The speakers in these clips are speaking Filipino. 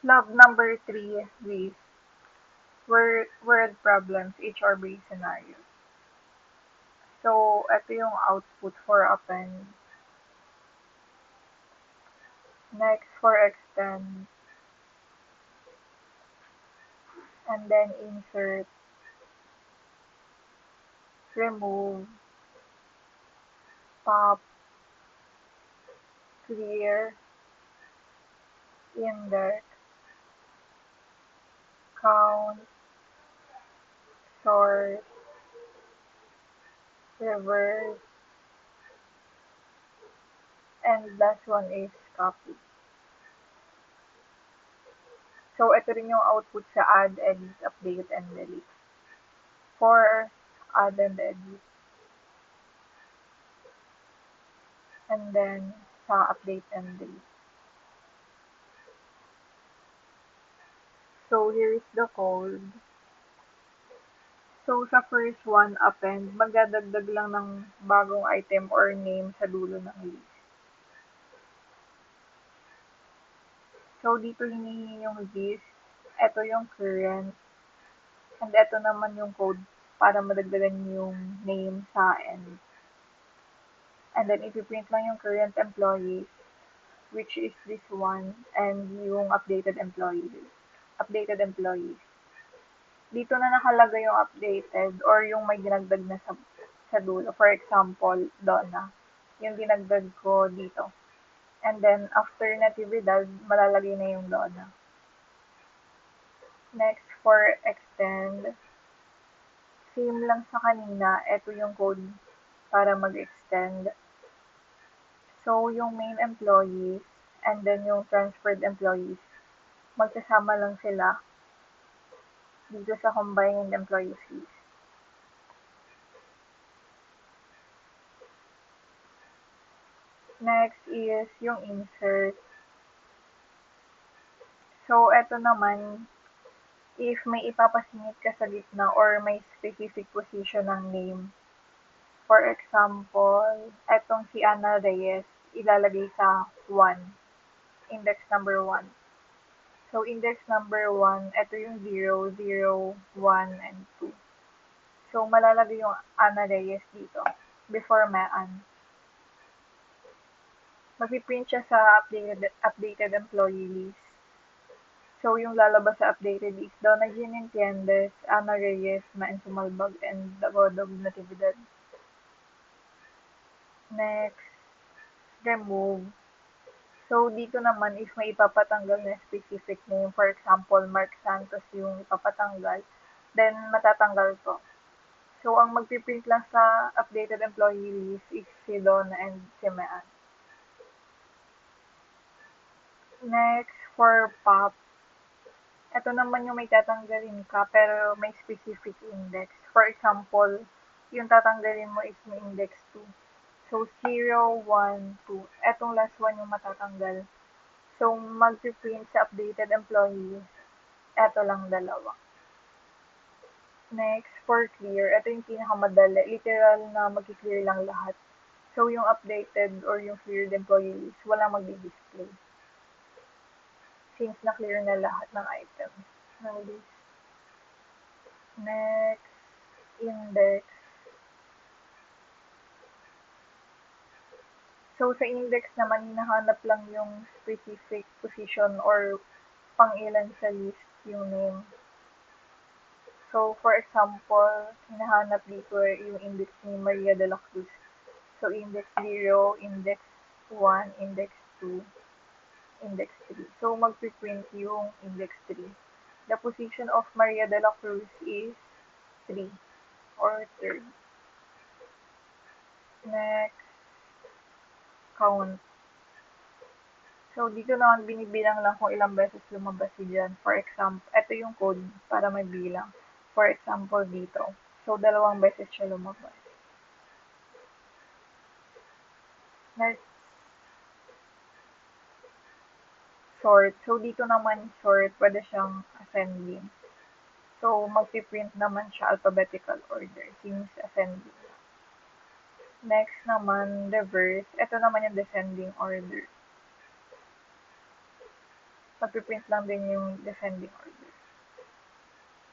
Love number three is word problems, HR-based scenarios. So, ito yung output for append. Next, for extend. And then insert, remove, pop, clear, index, count, sort, reverse, and last one is copy. So, ito rin yung output sa add, edit, update, and delete. For add and edit. And then sa update and delete. So, here is the code. So, sa first one, append, magdadagdag lang ng bagong item or name sa dulo ng list. So, dito hinihingi yung list. Ito yung current. And ito naman yung code para madagdagan yung name sa end. And then, ipiprint lang yung current employees, which is this one, and yung updated employees. Dito na nakalagay yung updated or yung may dinagdag na sa dulo. For example, Donna. Yung dinagdag ko dito. And then, after Natividad, malalagay na yung Donna. Next, for extend. Same lang sa kanina. Ito yung code para mag-extend. So, yung main employees and then yung transferred employees, magsasama lang sila dito sa combined employees list. Next is yung insert. So, eto naman, if may ipapasingit ka sa gitna or may specific position ng name. For example, etong si Ana Reyes, ilalagay sa 1, index number 1. So, index number 1, eto yung 0, 0, 1, and 2. So, malalagay yung Ana Reyes dito, before Maan. Magpiprint siya sa updated employee list. So, yung lalabas sa updated is Donna Jean Entiendes, Ana Reyes, Maan Sumalbag, and Dagodog Natividad. Next, remove. So, dito naman, if may ipapatanggal na specific name, for example, Mark Santos yung ipapatanggal, then matatanggal to. So, ang magpiprint lang sa updated employee list is si Donna and si Maan. Next, for pop, ito naman yung may tatanggalin ka pero may specific index. For example, yung tatanggalin mo is may index 2. So, 0, 1, 2. Etong last one yung matatanggal. So, mag-print sa updated employees, eto lang dalawa. Next, for clear, ito yung pinakamadali. Literal na mag-clear lang lahat. So, yung updated or yung cleared employees, wala magdi-display. Since na-clear na lahat ng items ng list. Next, index. So, sa index naman, hinahanap lang yung specific position or pang-ilan sa list yung name. So, for example, hinahanap dito yung index ni Maria de la Cruz. So, index 0, index 1, index 2, index 3. So, magpiprint yung index 3. The position of Maria de la Cruz is 3 or third. Next, count. So, dito naman binibilang lang kung ilang beses lumabas si Jan. For example, ito yung code para may bilang. For example, dito. So, 2 beses siya lumabas. Next, sort. So, dito naman sort, pwede siyang ascending. So, magpiprint naman siya alphabetical order since ascending. Next naman, reverse. Ito naman yung descending order. magpi-print lang din yung descending order.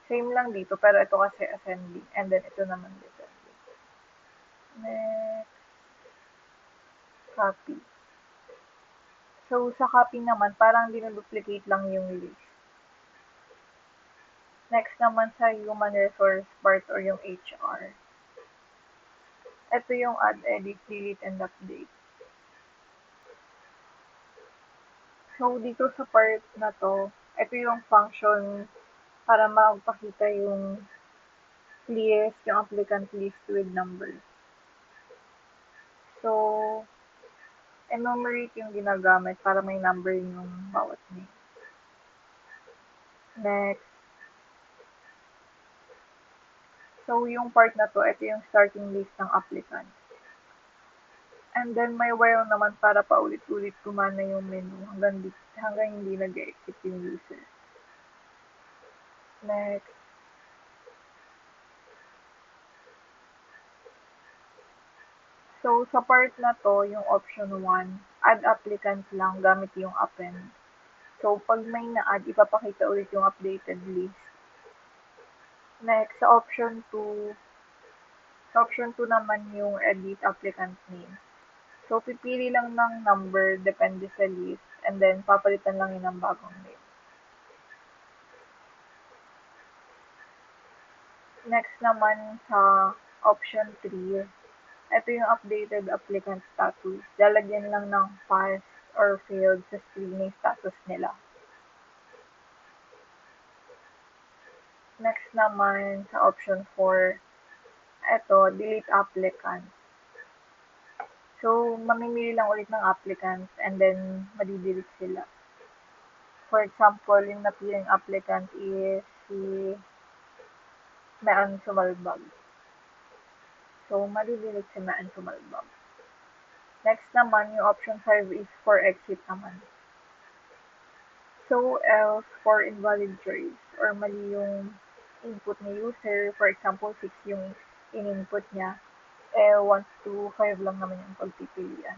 Same lang dito, pero ito kasi ascending, and then ito naman descending. Next, copy. So, sa copy naman, parang dinuduplicate lang yung list. Next naman sa human resource part or yung HR. Ito yung add, edit, delete, and update. So, dito sa part na to, ito yung function para magpakita yung list, yung applicant list with numbers. So, enumerate yung ginagamit para may number yung bawat name. Next. So, yung part na to, ito yung starting list ng applicant. And then, may while naman para paulit-ulit gumana yung menu hanggang hindi nag-exit yung user. Next. So, sa part na to, yung option 1, add applicant lang gamit yung append. So, pag may na-add, ipapakita ulit yung updated list. Next, sa option 2, naman yung edit applicant name. So, pipili lang ng number depende sa list and then papalitan lang yun ng bagong name. Next naman sa option 3, ito yung updated applicant status. Lalagyan lang ng pass or failed sa screening status nila. Next naman sa option 4, ito, delete applicant. So, mamimili lang ulit ng applicants and then madidelete sila. For example, yung napiling applicant is si Mean Sumalbag. So, madidelete si Mean Sumalbag. Next naman, yung option 5 is for exit naman. So, else for invalid choice or mali yung input ni user, for example, 6 yung in-input niya, 1 to 5 lang naman yung pagpipilian.